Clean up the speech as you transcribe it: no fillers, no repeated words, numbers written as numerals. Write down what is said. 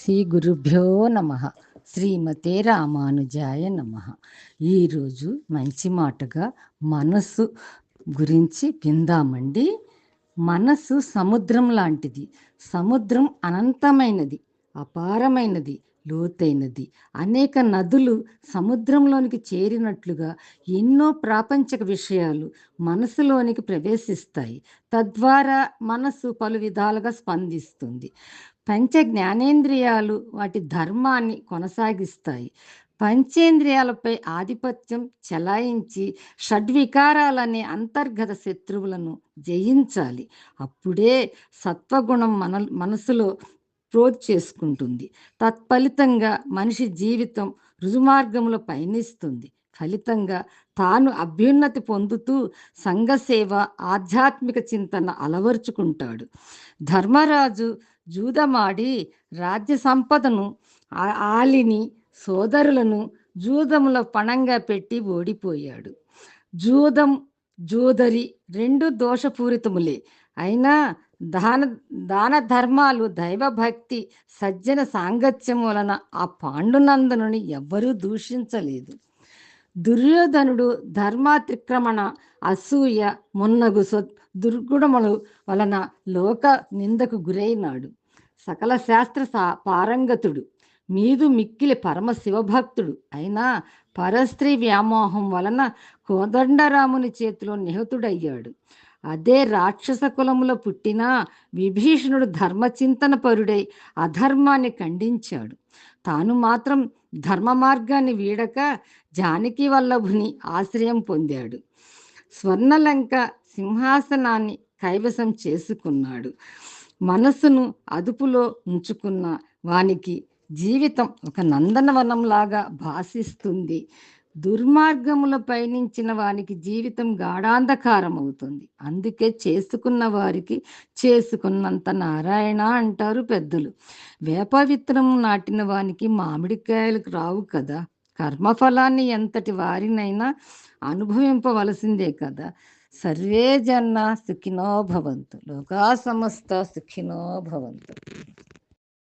శ్రీ గురుభ్యో నమ. శ్రీమతే రామానుజాయ నమ. ఈరోజు మంచి మాటగా మనస్సు గురించి విందామండి. మనస్సు సముద్రం లాంటిది. సముద్రం అనంతమైనది, అపారమైనది, లోతైనది. అనేక నదులు సముద్రంలోనికి చేరినట్లుగా ఎన్నో ప్రాపంచిక విషయాలు మనసులోనికి ప్రవేశిస్తాయి. తద్వారా మనసు పలు విధాలుగా స్పందిస్తుంది. పంచ జ్ఞానేంద్రియాలు వాటి ధర్మాన్ని కొనసాగిస్తాయి. పంచేంద్రియాలపై ఆధిపత్యం చెలాయించి షడ్వికారాలనే అంతర్గత శత్రువులను జయించాలి. అప్పుడే సత్వగుణం మనసులో ప్రోధ్ చేసుకుంటుంది. తత్ఫలితంగా మనిషి జీవితం రుజుమార్గంలో పయనిస్తుంది. ఫలితంగా తాను అభ్యున్నతి పొందుతూ సంఘసేవ, ఆధ్యాత్మిక చింతన అలవర్చుకుంటాడు. ధర్మరాజు జూదమాడి రాజ్య సంపదను, ఆలిని, సోదరులను జూదములో పణంగా పెట్టి ఓడిపోయాడు. జూదం, జూదరి రెండు దోషపూరితములే. అయినా దాన ధర్మాలు, దైవభక్తి, సజ్జన సాంగత్యం వలన ఆ పాండునందనుని ఎవ్వరూ దూషించలేదు. దుర్యోధనుడు ధర్మాతిక్రమణ, అసూయ మున్నగు దుర్గుణముల వలన లోక నిందకు గురైనాడు. సకల శాస్త్ర పారంగతుడు, మీదు మిక్కిలి పరమ శివభక్తుడు అయినా పరస్త్రీ వ్యామోహం వలన కోదండరాముని చేతిలో నిహతుడయ్యాడు. అదే రాక్షస కులములో పుట్టిన విభీషణుడు ధర్మచింతన పరుడై అధర్మాన్ని ఖండించాడు. తాను మాత్రం ధర్మ మార్గాన్ని వీడక జానకి వల్లభుని ఆశ్రయం పొందాడు. స్వర్ణలంక సింహాసనాన్ని కైవసం చేసుకున్నాడు. మనసును అదుపులో ఉంచుకున్న వానికి జీవితం ఒక నందనవనంలాగా భాసిస్తుంది. దుర్మార్గముల పయనించిన వానికి జీవితం గాఢాంధకారం అవుతుంది. అందుకే చేసుకున్న వారికి చేసుకున్నంత నారాయణ అంటారు పెద్దలు. వేప విత్తనం నాటిన వానికి మామిడికాయలు రావు కదా. కర్మఫలాన్ని ఎంతటి వారినైనా అనుభవింపవలసిందే కదా. సర్వే జన సుఖినో భవంతు, లోకా సమస్త సుఖినో భవంతు.